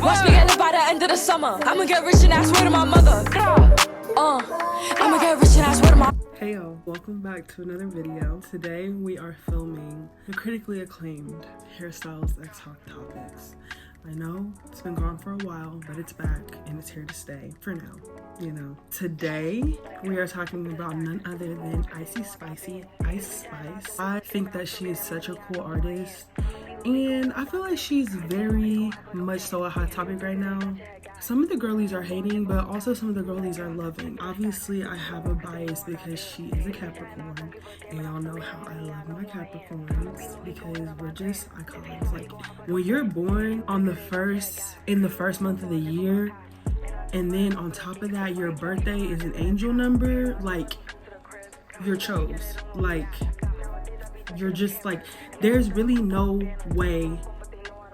Watch me get lit by the end of the summer. I'ma get rich and I swear to my mother. I'ma get rich and I swear to my. Hey y'all, welcome back to another video. Today we are filming the critically acclaimed Hairstyles X Hot Topics. I know it's been gone for a while, but it's back and it's here to stay for now, you know. Today we are talking about none other than Ice Spice. I think that she is such a cool artist and I feel like she's very much so a hot topic right now. Some of the girlies are hating, but also some of the girlies are loving. Obviously, I have a bias because she is a Capricorn, and y'all know how I love my Capricorns because we're just icons. Like, when you're born on in the first month of the year, and then on top of that, your birthday is an angel number, like, you're chose. Like, you're just like, there's really no way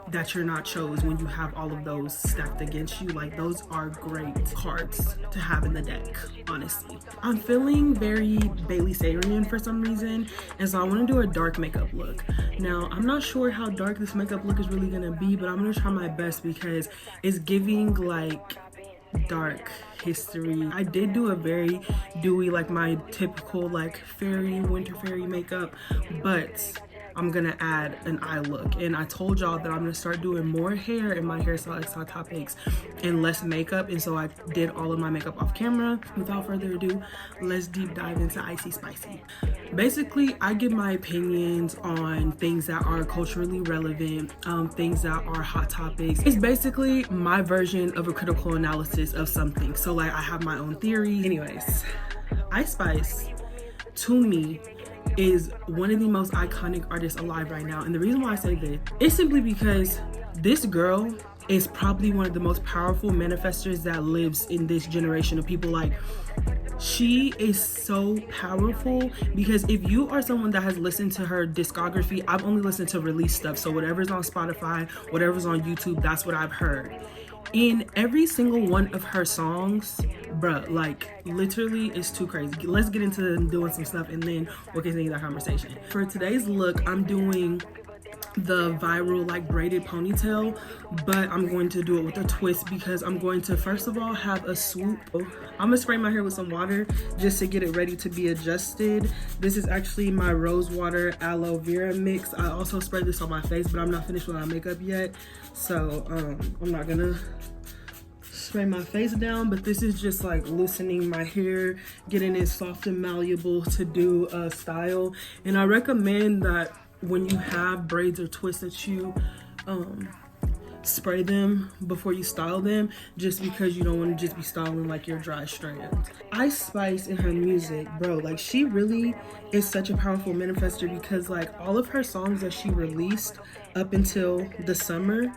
that you're not chose when you have all of those stacked against you. Like, those are great cards to have in the deck, honestly. I'm feeling very Bailey Sarian for some reason, and so I want to do a dark makeup look. Now, I'm not sure how dark this makeup look is really gonna be, but I'm gonna try my best because it's giving like dark history. I did do a very dewy, like my typical like winter fairy makeup, but I'm gonna add an eye look, and I told y'all that I'm gonna start doing more hair in my Hairstyle X Hot Topics and less makeup, and so I did all of my makeup off camera. Without further ado, let's deep dive into Icy Spicy. Basically, I give my opinions on things that are culturally relevant, things that are hot topics. It's basically my version of a critical analysis of something. So like, I have my own theory. Anyways, Ice Spice, to me, is one of the most iconic artists alive right now. And the reason why I say this is simply because this girl is probably one of the most powerful manifestors that lives in this generation of people. Like, she is so powerful because if you are someone that has listened to her discography, I've only listened to release stuff. So whatever's on Spotify, whatever's on YouTube, that's what I've heard. In every single one of her songs, bruh, like, literally, it's too crazy. Let's get into doing some stuff and then we'll continue that conversation. For today's look, I'm doing the viral like braided ponytail, but I'm going to do it with a twist because I'm going to first of all have a swoop. I'm gonna spray my hair with some water just to get it ready to be adjusted. This is actually my rose water aloe vera mix. I also sprayed this on my face, but I'm not finished with my makeup yet, so I'm not gonna spray my face down, but this is just like loosening my hair, getting it soft and malleable to do a style. And I recommend that when you have braids or twists that you spray them before you style them, just because you don't want to just be styling like your dry strands. Ice Spice in her music, bro, like, she really is such a powerful manifester because like all of her songs that she released up until the summer,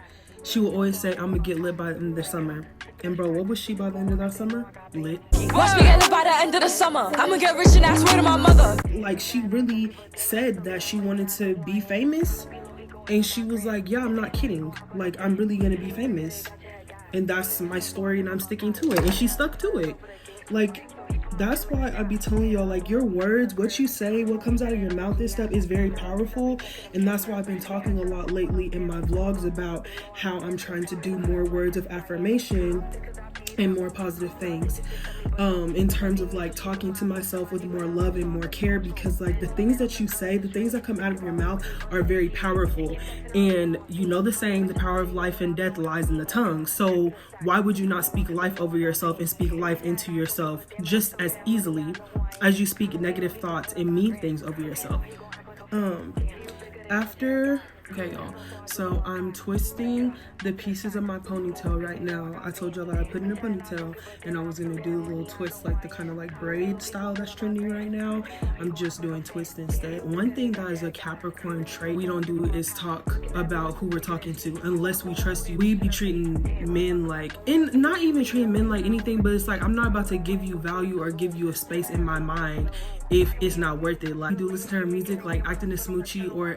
she will always say, I'm gonna get lit by the end of the summer. And bro, what was she by the end of that summer? Lit. Watch me get lit by the end of the summer. I'ma get rich and I swear to my mother. Like, she really said that she wanted to be famous, and she was like, yeah, I'm not kidding. Like, I'm really gonna be famous. And that's my story and I'm sticking to it. And she stuck to it. Like, that's why I be telling y'all, like, your words, what you say, what comes out of your mouth and stuff is very powerful. And that's why I've been talking a lot lately in my vlogs about how I'm trying to do more words of affirmation and more positive things, in terms of like talking to myself with more love and more care, because like the things that you say, the things that come out of your mouth are very powerful. And you know the saying, the power of life and death lies in the tongue. So why would you not speak life over yourself and speak life into yourself just as easily as you speak negative thoughts and mean things over yourself? Okay, y'all, so I'm twisting the pieces of my ponytail right now. I told y'all that I put in a ponytail and I was gonna do a little twist, like the kind of like braid style that's trending right now. I'm just doing twist instead. One thing that is a Capricorn trait we don't do is talk about who we're talking to unless we trust you. We be treating men like, and not even treating men like anything, but it's like, I'm not about to give you value or give you a space in my mind if it's not worth it. Like, we do listen to her music, like Acting a Smoochie or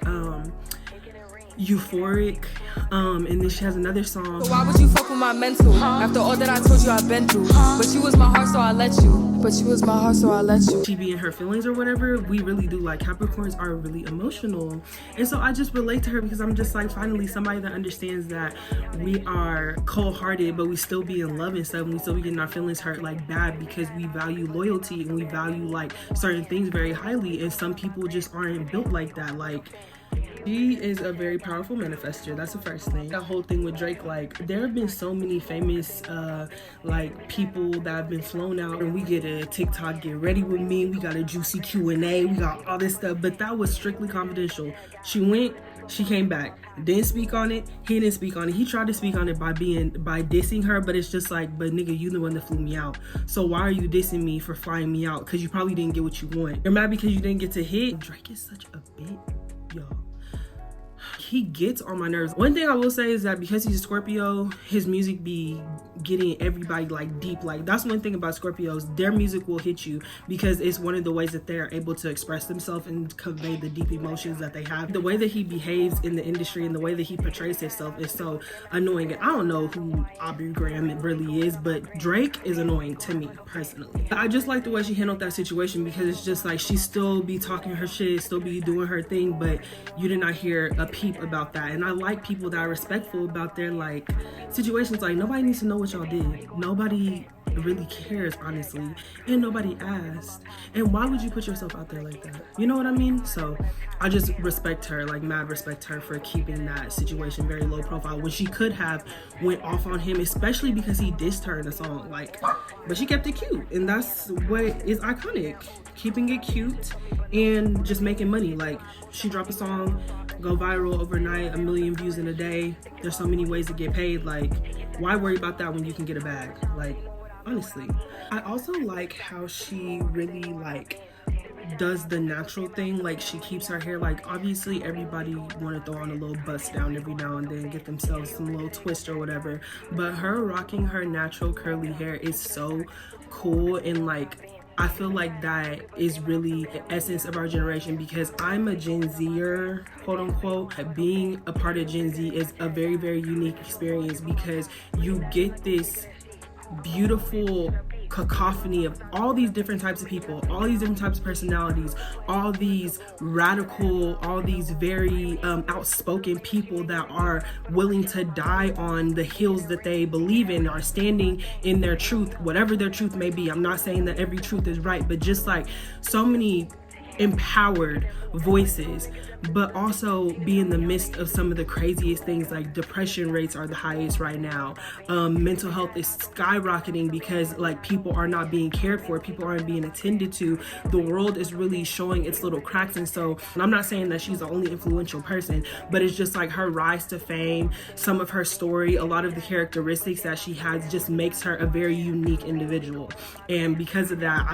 euphoric. And then she has another song. So why would you fuck with my mental? After all that I told you I've been through. But you was my heart, so I let you. But you was my heart, so I let you. She be in her feelings or whatever. We really do, like, Capricorns are really emotional. And so I just relate to her because I'm just like, finally somebody that understands that we are cold-hearted, but we still be in love and stuff, and we still be getting our feelings hurt like bad because we value loyalty and we value like certain things very highly, and some people just aren't built like that. Like, she is a very powerful manifester. That's the first thing. That whole thing with Drake, like, there have been so many famous like people that have been flown out, and we get a TikTok get ready with me, we got a juicy Q&A, we got all this stuff, but that was strictly confidential. She went, she came back, didn't speak on it, he didn't speak on it. He tried to speak on it by dissing her, but it's just like, but nigga, you the one that flew me out, so why are you dissing me for flying me out? Because you probably didn't get what you want. You're mad because you didn't get to hit. Drake is such a bitch, y'all. He gets on my nerves. One thing I will say is that because he's a Scorpio, his music be getting everybody like deep. Like, that's one thing about Scorpios, their music will hit you because it's one of the ways that they're able to express themselves and convey the deep emotions that they have. The way that he behaves in the industry and the way that he portrays himself is so annoying. And I don't know who Aubrey Graham it really is, but Drake is annoying to me personally. I just like the way she handled that situation because it's just like, she still be talking her shit, still be doing her thing, but you did not hear a peep about that. And I like people that are respectful about their like situations. Like, nobody needs to know what y'all did. Nobody really cares, honestly, and nobody asked. And why would you put yourself out there like that? You know what I mean? So I just respect her, like mad respect her for keeping that situation very low profile when she could have went off on him, especially because he dissed her in a song. Like, but she kept it cute, and that's what is iconic, keeping it cute and just making money. Like, she dropped a song, go viral overnight, 1 million views in a day. There's so many ways to get paid. Like, why worry about that when you can get a bag? Like, honestly. I also like how she really like does the natural thing. Like, she keeps her hair, like, obviously everybody want to throw on a little bust down every now and then, get themselves some little twist or whatever, but her rocking her natural curly hair is so cool. And like, I feel like that is really the essence of our generation, because I'm a Gen Zer, quote unquote. Being a part of Gen Z is a very, very unique experience because you get this beautiful cacophony of all these different types of people, all these different types of personalities, all these radical, all these very outspoken people that are willing to die on the hills that they believe in, are standing in their truth, whatever their truth may be. I'm not saying that every truth is right, but just like so many empowered voices, but also be in the midst of some of the craziest things. Like, depression rates are the highest right now. Mental health is skyrocketing because like people are not being cared for, people aren't being attended to. The world is really showing its little cracks. And so, and I'm not saying that she's the only influential person, but it's just like her rise to fame, some of her story, a lot of the characteristics that she has just makes her a very unique individual. And because of that,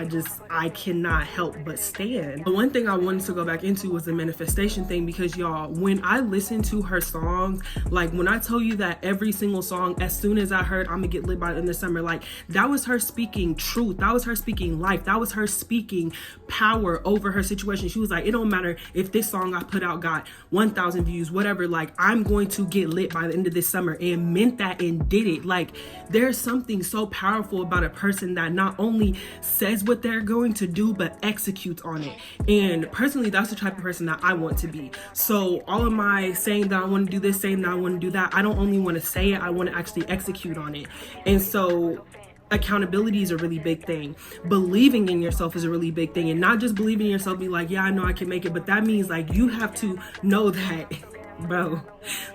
I cannot help but stand. The one thing I wanted to go back into was the manifestation thing, because y'all, when I listen to her songs, like when I tell you that every single song, as soon as I heard I'm gonna get lit by it in the summer, like that was her speaking truth, that was her speaking life, that was her speaking power over her situation. She was like, it don't matter if this song I put out got 1,000 views, whatever, like I'm going to get lit by the end of this summer, and meant that and did it. Like, there's something so powerful about a person that not only says what they're going to do but executes on it. And personally, that's the type of person that I want to be. So all of my saying that I want to do this, saying that I want to do that, I don't only want to say it, I want to actually execute on it. And so accountability is a really big thing. Believing in yourself is a really big thing. And not just believing in yourself, be like, yeah, I know I can make it, but that means like you have to know that bro,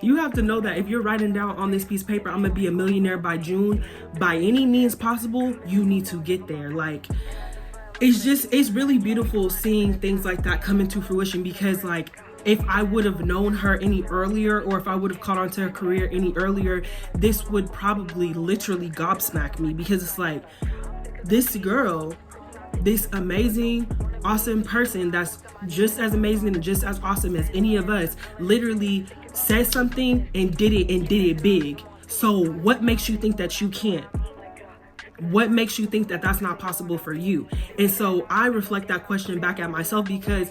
you have to know that if you're writing down on this piece of paper, I'm gonna be a millionaire by June, by any means possible, you need to get there. Like, it's really beautiful seeing things like that come into fruition, because like, if I would have known her any earlier, or if I would have caught on to her career any earlier, this would probably literally gobsmack me, because it's like, this girl, this amazing, awesome person that's just as amazing and just as awesome as any of us, literally said something and did it big. So what makes you think that you can't? What makes you think that that's not possible for you? And so I reflect that question back at myself, because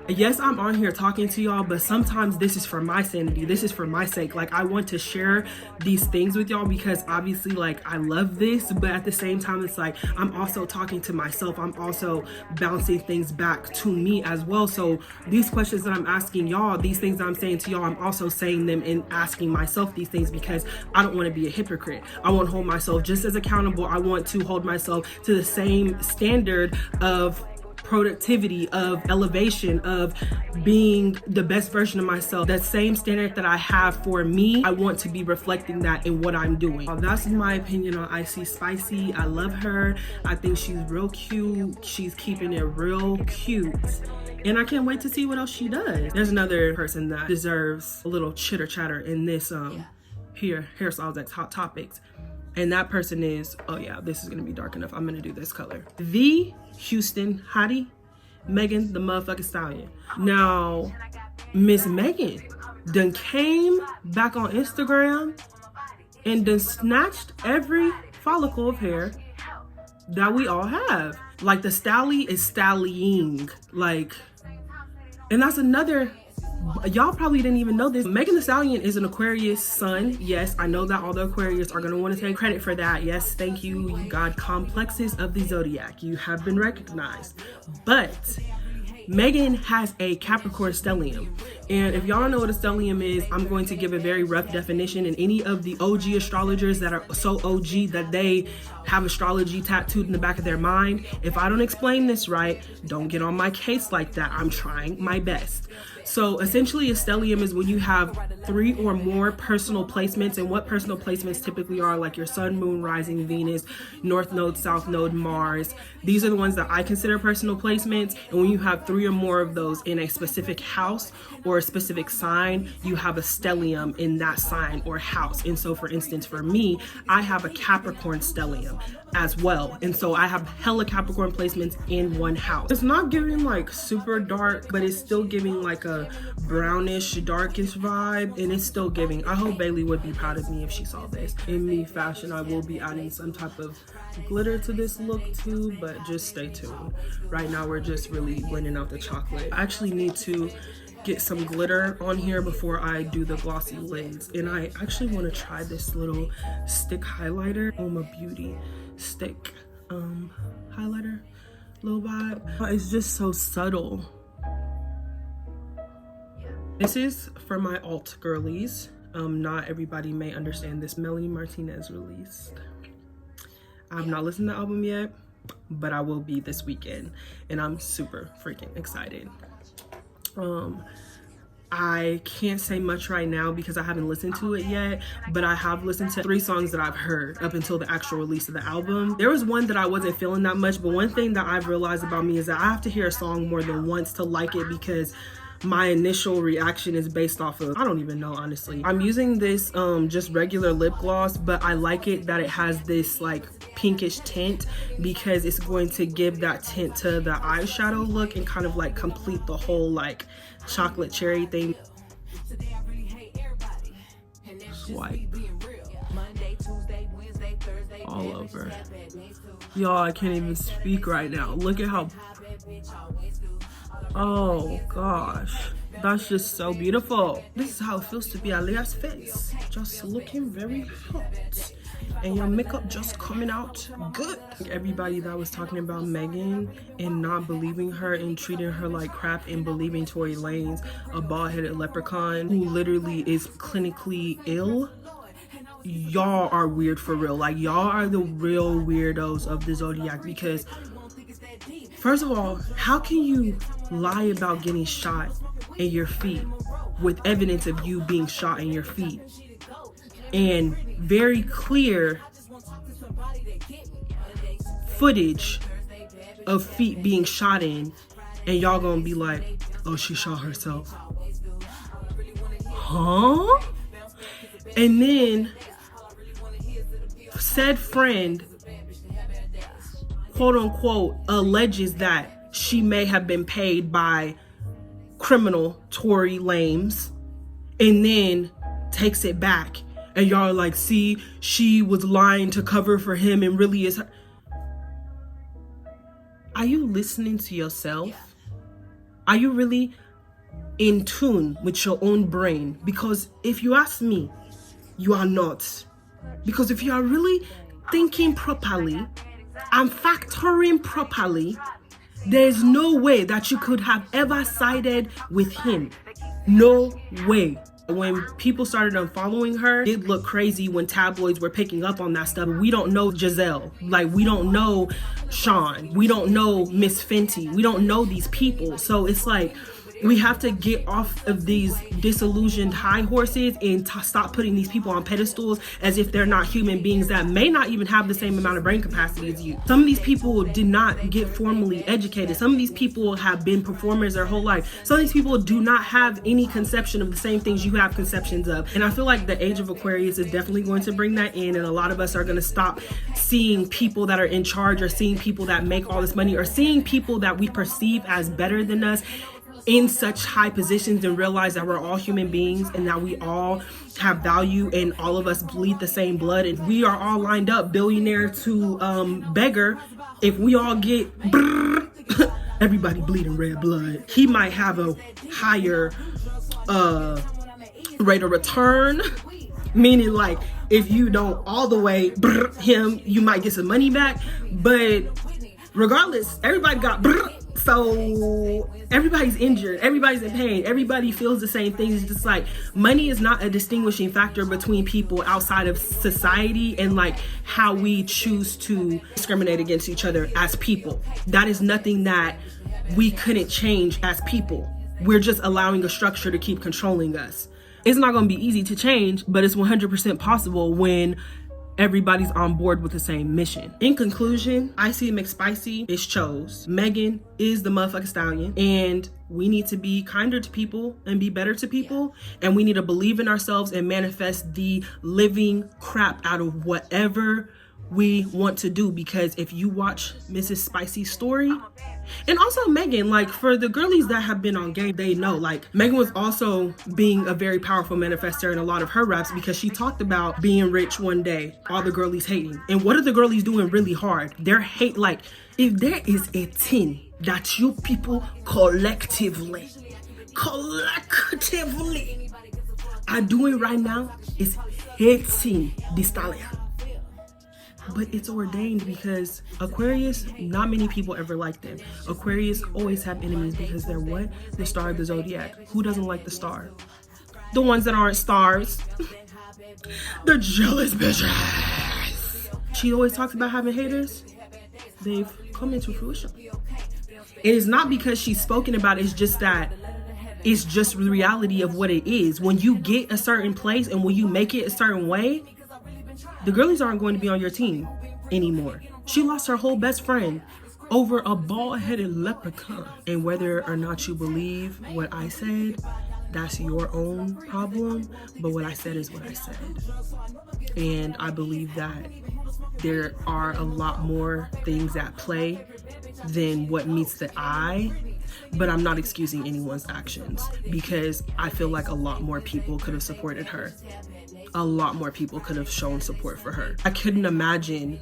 Yes, I'm on here talking to y'all, but sometimes this is for my sanity. This is for my sake. Like, I want to share these things with y'all because obviously, like, I love this, but at the same time, it's like I'm also talking to myself. I'm also bouncing things back to me as well. So these questions that I'm asking y'all, these things that I'm saying to y'all, I'm also saying them and asking myself these things because I don't want to be a hypocrite. I want to hold myself just as accountable. I want to hold myself to the same standard of productivity, of elevation, of being the best version of myself. That same standard that I have for me, I want to be reflecting that in what I'm doing. That's my opinion on Icy Spicy. I love her. I think she's real cute. She's keeping it real cute. And I can't wait to see what else she does. There's another person that deserves a little chitter chatter in this here, Hairstyles X Hot Topics. And that person is, oh yeah, this is gonna be dark enough. I'm gonna do this color. The Houston hottie, Megan the motherfucking Stallion. Now, Miss Megan done came back on Instagram and done snatched every follicle of hair that we all have. Like, the Stally is stallying. Like, and that's another, y'all probably didn't even know this. Megan Thee Stallion is an Aquarius sun. Yes, I know that all the Aquarius are gonna want to take credit for that. Yes, thank you, you God complexes of the zodiac. You have been recognized. But Megan has a Capricorn stellium. And if y'all don't know what a stellium is, I'm going to give a very rough definition. And any of the OG astrologers that are so OG that they have astrology tattooed in the back of their mind, if I don't explain this right, don't get on my case like that. I'm trying my best. So essentially, a stellium is when you have 3 or more personal placements. And what personal placements typically are, like your sun, moon, rising, Venus, north node, south node, Mars. These are the ones that I consider personal placements. And when you have 3 or more of those in a specific house or a specific sign, you have a stellium in that sign or house. And so, for instance, for me, I have a Capricorn stellium as well. And so I have hella Capricorn placements in one house. It's not giving like super dark, but it's still giving like a brownish, darkish vibe, and it's still giving. I hope Bailey would be proud of me if she saw this. In me fashion, I will be adding some type of glitter to this look too, but just stay tuned. Right now, we're just really blending out the chocolate. I actually need to get some glitter on here before I do the glossy lids, and I actually want to try this little stick highlighter, Oma Beauty stick highlighter, little vibe. It's just so subtle. This is for my alt girlies. Not everybody may understand this. Melanie Martinez released. I have not listened to the album yet, but I will be this weekend, and I'm super freaking excited. I can't say much right now because I haven't listened to it yet, but I have listened to 3 songs that I've heard up until the actual release of the album. There was one that I wasn't feeling that much, but one thing that I've realized about me is that I have to hear a song more than once to like it, because my initial reaction is based off of, I don't even know, honestly. I'm using this just regular lip gloss, but I like it that it has this like pinkish tint, because it's going to give that tint to the eyeshadow look and kind of like complete the whole like chocolate cherry thing. Swipe all over. Y'all, I can't even speak right now. Look at how, oh gosh, that's just so beautiful. This is how it feels to be Alia's face, just looking very hot, and your makeup just coming out good. Everybody that was talking about Megan and not believing her and treating her like crap and believing Tory Lanez, a bald-headed leprechaun who literally is clinically ill, y'all are weird for real. Like, y'all are the real weirdos of the zodiac, because first of all, how can you lie about getting shot in your feet with evidence of you being shot in your feet and very clear footage of feet being shot in, and y'all gonna be like, oh, she shot herself? Huh? And then said friend, quote unquote, alleges that she may have been paid by criminal Tory Lanez, and then takes it back, and y'all are like, see, she was lying to cover for him and really is her. Are you listening to yourself? Are you really in tune with your own brain? Because if you ask me, you are not. Because if you are really thinking properly and factoring properly, there's no way that you could have ever sided with him. No way. When people started unfollowing her, it looked crazy when tabloids were picking up on that stuff. We don't know Giselle. Like, we don't know Sean. We don't know Miss Fenty. We don't know these people. So it's like, we have to get off of these disillusioned high horses and stop putting these people on pedestals as if they're not human beings that may not even have the same amount of brain capacity as you. Some of these people did not get formally educated. Some of these people have been performers their whole life. Some of these people do not have any conception of the same things you have conceptions of. And I feel like the age of Aquarius is definitely going to bring that in, and a lot of us are going to stop seeing people that are in charge, or seeing people that make all this money, or seeing people that we perceive as better than us in such high positions, and realize that we're all human beings and that we all have value and all of us bleed the same blood, and we are all lined up, billionaire to beggar. If we all get everybody bleeding red blood, he might have a higher rate of return, meaning like if you don't all the way him, you might get some money back. But regardless, everybody got so everybody's injured, everybody's in pain, everybody feels the same things. It's just like, money is not a distinguishing factor between people outside of society and like how we choose to discriminate against each other as people. That is nothing that we couldn't change as people. We're just allowing a structure to keep controlling us. It's not going to be easy to change, but it's 100% possible when everybody's on board with the same mission. In conclusion, Icy McSpicy is chose. Megan is the motherfucking stallion, and we need to be kinder to people and be better to people, and we need to believe in ourselves and manifest the living crap out of whatever we want to do. Because if you watch Mrs. Spicy's story, and also Megan, like, for the girlies that have been on game, they know, like, Megan was also being a very powerful manifester in a lot of her raps, because she talked about being rich one day, all the girlies hating. And what are the girlies doing really hard? They're hate, like, if there is a thing that you people collectively are doing right now, is hating the stallion. But it's ordained, because Aquarius, not many people ever like them. Aquarius always have enemies because they're what? The star of the zodiac. Who doesn't like the star? The ones that aren't stars. The jealous bitches. She always talks about having haters. They've come into fruition. It is not because she's spoken about it, it's just that it's just the reality of what it is. When you get a certain place and when you make it a certain way, the girlies aren't going to be on your team anymore. She lost her whole best friend over a bald-headed leprechaun. And whether or not you believe what I said, that's your own problem. But what I said is what I said. And I believe that there are a lot more things at play than what meets the eye. But I'm not excusing anyone's actions, because I feel like a lot more people could have supported her. A lot more people could have shown support for her. I couldn't imagine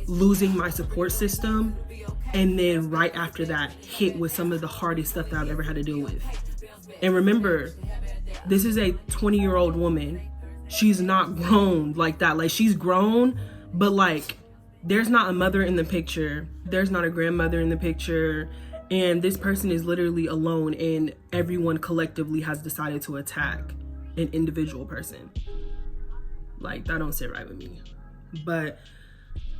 losing my support system and then right after that hit with some of the hardest stuff that I've ever had to deal with. And remember, this is a 20-year-old woman. She's not grown like that. Like, she's grown, but like, there's not a mother in the picture. There's not a grandmother in the picture. And this person is literally alone, and everyone collectively has decided to attack an individual person. Like, that don't sit right with me. But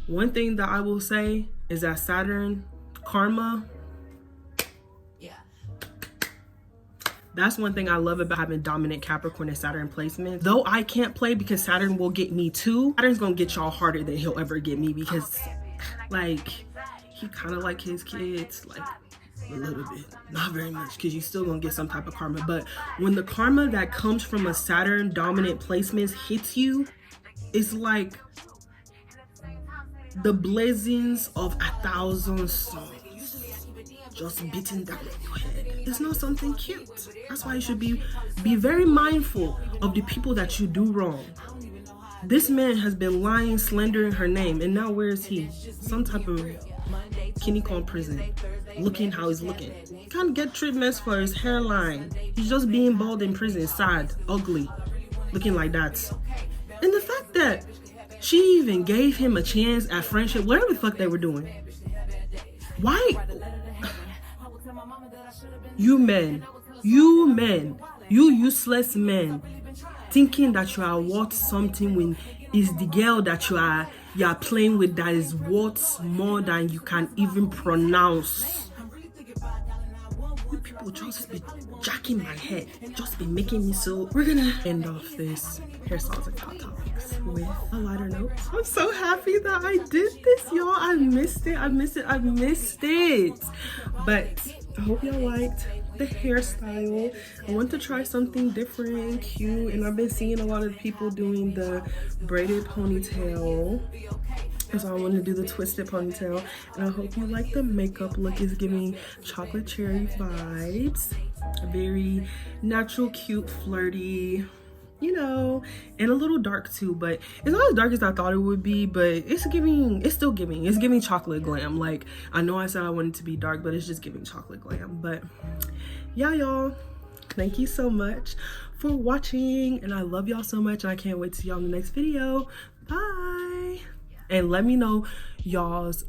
one thing that I will say is that Saturn karma, that's one thing I love about having dominant Capricorn and Saturn placements. Though I can't play because Saturn will get me too, Saturn's gonna get y'all harder than he'll ever get me, because like, he kind of like his kids, like a little bit, not very much, because you still gonna get some type of karma. But when the karma that comes from a Saturn dominant placements hits you, it's like the blazings of 1,000 suns just beating down on your head. It's not something cute. That's why you should be very mindful of the people that you do wrong. This man has been lying, slandering her name, and now where is he? Some type of Kenny Con prison, looking how he's looking. He can't get treatments for his hairline. He's just being bald in prison, sad, ugly, looking like that. And the fact that she even gave him a chance at friendship, whatever the fuck they were doing. Why? You men, you useless men, thinking that you are worth something when it's the girl that you are playing with that is worth more than you can even pronounce. You people just be jacking my head, just be making me so. We're gonna end off this hairstyles and hot topics with a lighter note. I'm so happy that I did this, y'all. I missed it. But I hope y'all liked the hairstyle. I want to try something different and cute, and I've been seeing a lot of people doing the braided ponytail, so I want to do the twisted ponytail. And I hope you like the makeup look. Is giving chocolate cherry vibes, very natural, cute, flirty, you know, and a little dark too, but it's not as dark as I thought it would be, but it's still giving chocolate glam. Like, I know I said I wanted it to be dark, but it's just giving chocolate glam. But yeah, y'all, thank you so much for watching, and I love y'all so much, and I can't wait to see y'all in the next video. Bye. And let me know y'all's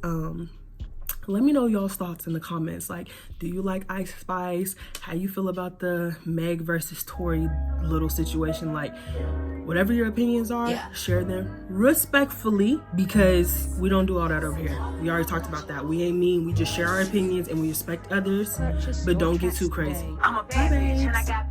thoughts in the comments. Like, do you like Ice Spice? How you feel about the Meg versus Tori little situation? Like, whatever your opinions are, share them respectfully, because we don't do all that over here. We already talked about that. We ain't mean. We just share our opinions and we respect others, but don't get too crazy. I'm a bad bitch and I got